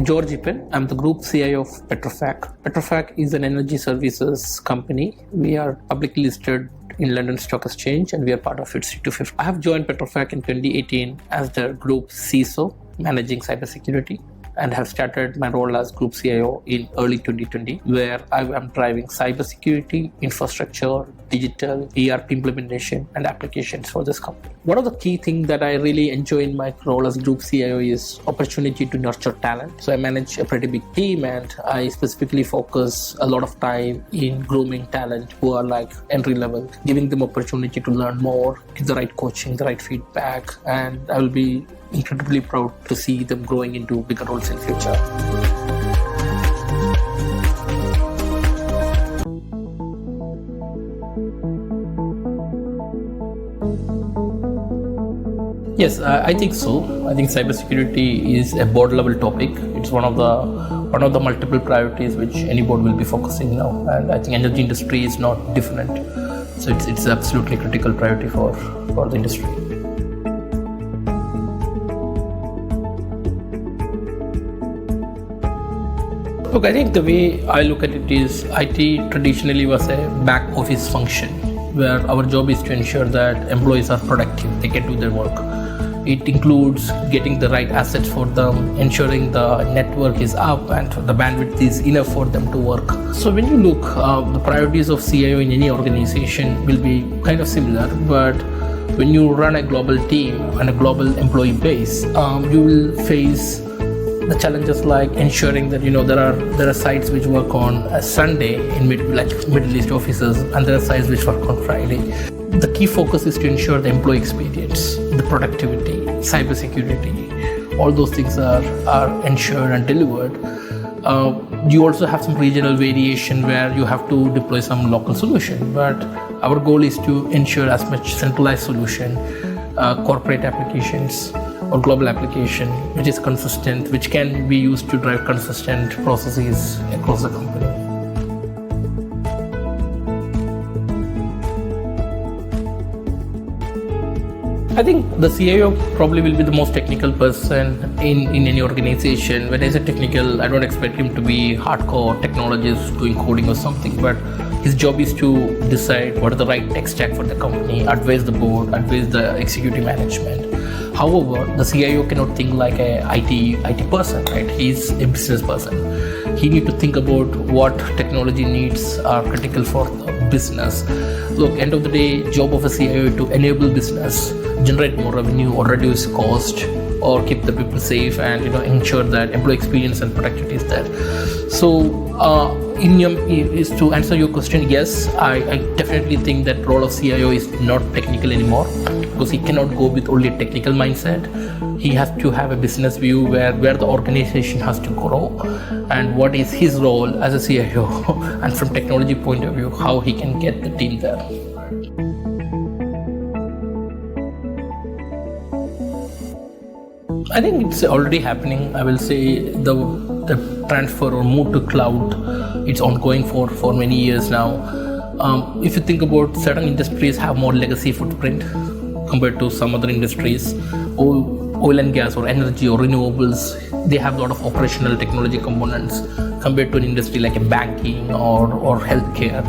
George Eapen. I'm the Group CIO of Petrofac. Petrofac is an energy services company. We are publicly listed in London Stock Exchange and we are part of FTSE 250. I have joined Petrofac in 2018 as the Group CISO, managing cybersecurity, and have started my role as Group CIO in early 2020, where I am driving cybersecurity, infrastructure, digital, ERP implementation, and applications for this company. One of the key things that I really enjoy in my role as Group CIO is opportunity to nurture talent. So I manage a pretty big team and I specifically focus a lot of time in grooming talent who are like entry level, giving them opportunity to learn more, get the right coaching, the right feedback, and I will be incredibly proud to see them growing into bigger roles in future. Yes, I think so. I think cybersecurity is a board level topic. It's one of the multiple priorities which any board will be focusing now, and I think energy industry is not different. So it's absolutely critical priority for the industry. Look, I think the way I look at it is IT traditionally was a back office function where our job is to ensure that employees are productive, they can do their work. It includes getting the right assets for them, ensuring the network is up and the bandwidth is enough for them to work. So when you look, the priorities of CIO in any organization will be kind of similar, but when you run a global team and a global employee base, you will face the challenges like ensuring that there are sites which work on a Sunday in Middle East offices, and there are sites which work on Friday. The key focus is to ensure the employee experience, the productivity, cybersecurity, all those things are ensured and delivered. You also have some regional variation where you have to deploy some local solution, but our goal is to ensure as much centralized solution, corporate applications or global application which is consistent, which can be used to drive consistent processes across the company. I think the CIO probably will be the most technical person in any organization. When I say technical, I don't expect him to be hardcore technologist doing coding or something, but his job is to decide what is the right tech stack for the company, advise the board, advise the executive management. However, the CIO cannot think like a IT person, right? He's a business person. He needs to think about what technology needs are critical for the business. Look, end of the day, job of a CIO to enable business, generate more revenue or reduce cost or keep the people safe and ensure that employee experience and productivity is there. So is to answer your question, yes, I definitely think that role of CIO is not technical anymore, because he cannot go with only a technical mindset. He has to have a business view where the organization has to grow and what is his role as a CIO and from technology point of view, how he can get the team there. I think it's already happening. I will say the transfer or move to cloud, it's ongoing for many years now. If you think about certain industries have more legacy footprint compared to some other industries, oil and gas or energy or renewables, they have a lot of operational technology components compared to an industry like a banking or healthcare.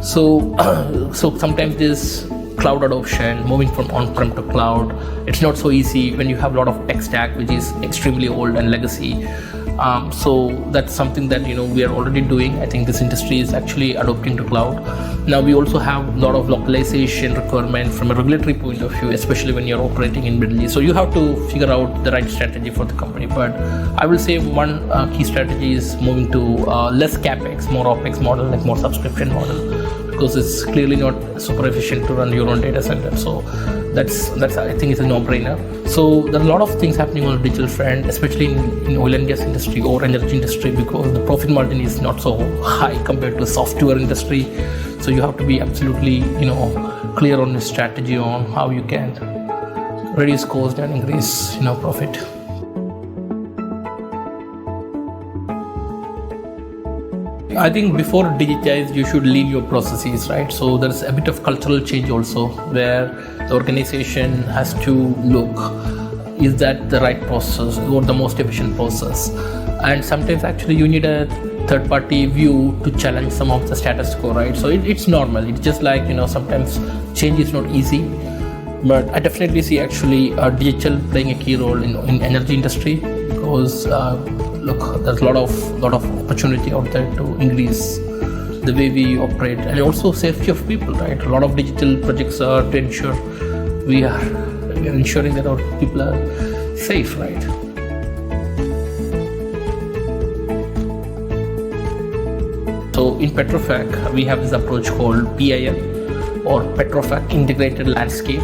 So sometimes this cloud adoption, moving from on-prem to cloud, it's not so easy when you have a lot of tech stack which is extremely old and legacy. So that's something that we are already doing. I think this industry is actually adopting to cloud. Now we also have a lot of localization requirement from a regulatory point of view, especially when you're operating in Middle East. So you have to figure out the right strategy for the company. But I will say one key strategy is moving to less capex, more opex model, like more subscription model, because it's clearly not super efficient to run your own data center. So that's I think it's a no-brainer. So there are a lot of things happening on the digital front, especially in oil and gas industry or energy industry, because the profit margin is not so high compared to software industry. So you have to be absolutely clear on your strategy on how you can reduce cost and increase profit. I think before digitize, you should lean your processes, right? So there's a bit of cultural change also, where the organization has to look, is that the right process or the most efficient process? and sometimes actually you need a third party view to challenge some of the status quo, right? So it's normal. It's just like, sometimes change is not easy, but I definitely see actually digital playing a key role in energy industry, because look, there's a lot of opportunity out there to increase the way we operate, and also safety of people, right? A lot of digital projects are to ensure we are ensuring that our people are safe, right? So in Petrofac, we have this approach called PIL, or Petrofac Integrated Landscape.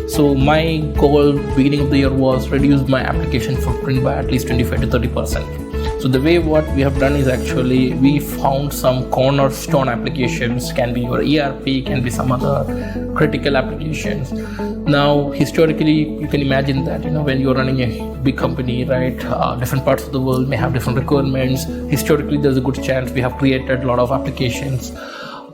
So my goal beginning of the year was reduce my application footprint by at least 25 to 30%. So the way what we have done is actually we found some cornerstone applications, can be your ERP, can be some other critical applications. Now historically you can imagine that when you're running a big company, right, different parts of the world may have different requirements. Historically there's a good chance we have created a lot of applications,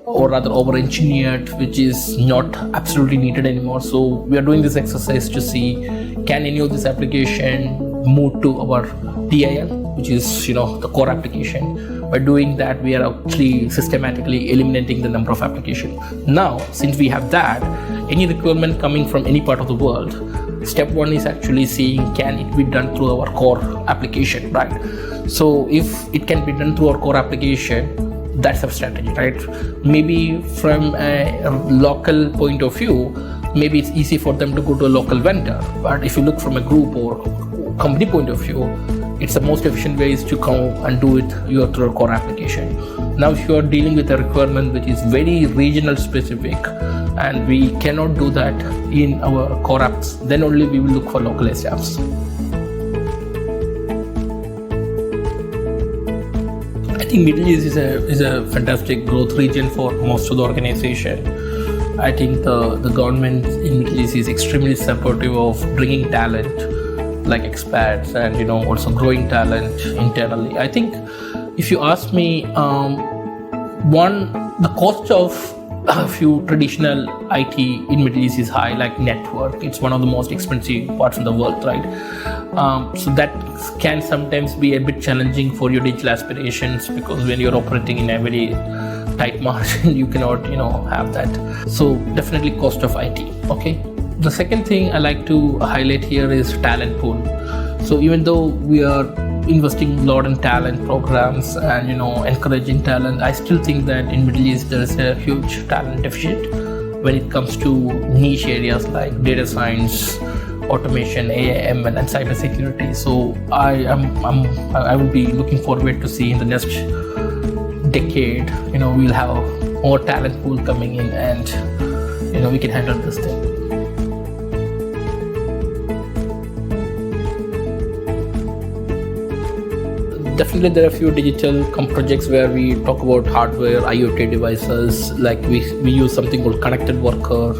or rather over-engineered, which is not absolutely needed anymore. So we are doing this exercise to see, can any of this application move to our PIL, which is the core application. By doing that, we are actually systematically eliminating the number of applications. Now, since we have that, any requirement coming from any part of the world, step one is actually seeing, can it be done through our core application, right? So if it can be done through our core application, that's our strategy, right? Maybe from a local point of view, maybe it's easy for them to go to a local vendor, but if you look from a group or company point of view, it's the most efficient way is to come and do it through a core application. Now if you are dealing with a requirement which is very regional specific and we cannot do that in our core apps, then only we will look for localized apps. I think Middle East is a fantastic growth region for most of the organization. I think the government in Middle East is extremely supportive of bringing talent like expats and also growing talent internally. I think if you ask me, the cost of a few traditional IT in Middle East is high, like network. It's one of the most expensive parts in the world, right? So that can sometimes be a bit challenging for your digital aspirations, because when you're operating in a very tight margin, you cannot, have that. So definitely cost of IT. Okay. The second thing I like to highlight here is talent pool. So even though we are investing a lot in talent programs and encouraging talent, I still think that in Middle East there is a huge talent deficit when it comes to niche areas like data science, automation, AI, ML, and cybersecurity. So I will be looking forward to see in the next decade, we'll have more talent pool coming in, and we can handle this thing. Definitely there are a few digital projects where we talk about hardware, IoT devices, like we use something called connected worker.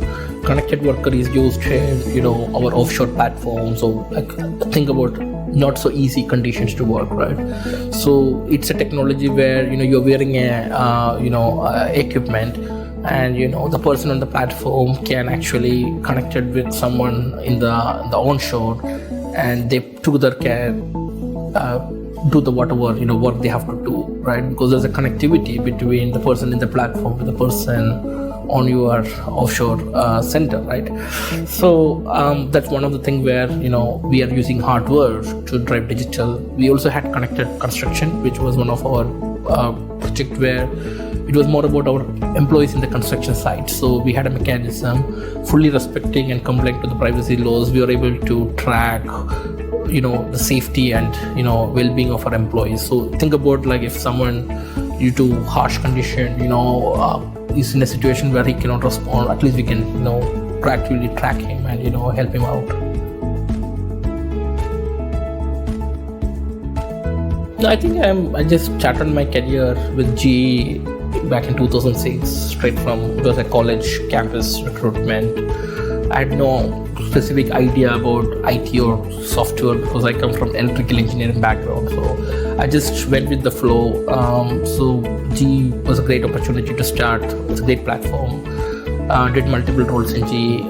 Connected worker is used in our offshore platform. So like think about not so easy conditions to work, right? So it's a technology where you're wearing a equipment, and the person on the platform can actually connect it with someone in the onshore, and they together can do the whatever work they have to do, right? Because there's a connectivity between the person in the platform with the person on your offshore center, right? So that's one of the things where we are using hardware to drive digital. We also had connected construction, which was one of our project where it was more about our employees in the construction site. So we had a mechanism fully respecting and complying to the privacy laws. We were able to track the safety and well-being of our employees. So think about, like, if someone due to harsh condition is in a situation where he cannot respond, at least we can proactively track him and help him out. No, I think I just started my career with GE back in 2006, straight from, it was a college campus recruitment. I had no specific idea about IT or software because I come from electrical engineering background. So I just went with the flow. So GE was a great opportunity to start. It's a great platform. Did multiple roles in GE.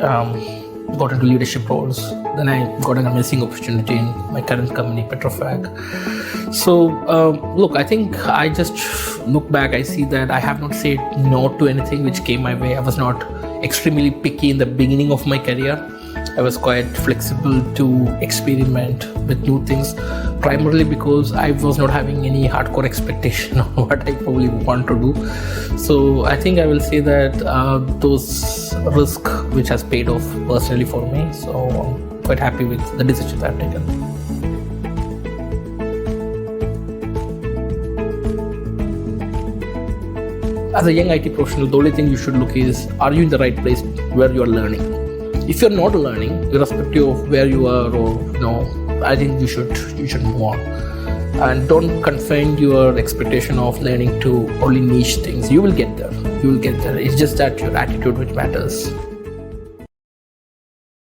got into leadership roles. Then I got an amazing opportunity in my current company, Petrofac. So, look, I think I just look back, I see that I have not said no to anything which came my way. I was not extremely picky in the beginning of my career. I was quite flexible to experiment with new things, primarily because I was not having any hardcore expectation of what I probably want to do. So I think I will say that those risk which has paid off personally for me. So I'm quite happy with the decisions I've taken. As a young IT professional, the only thing you should look is, are you in the right place where you are learning? If you're not learning, irrespective of where you are, or I think you should move on, and don't confine your expectation of learning to only niche things. You will get there. It's just that your attitude which matters.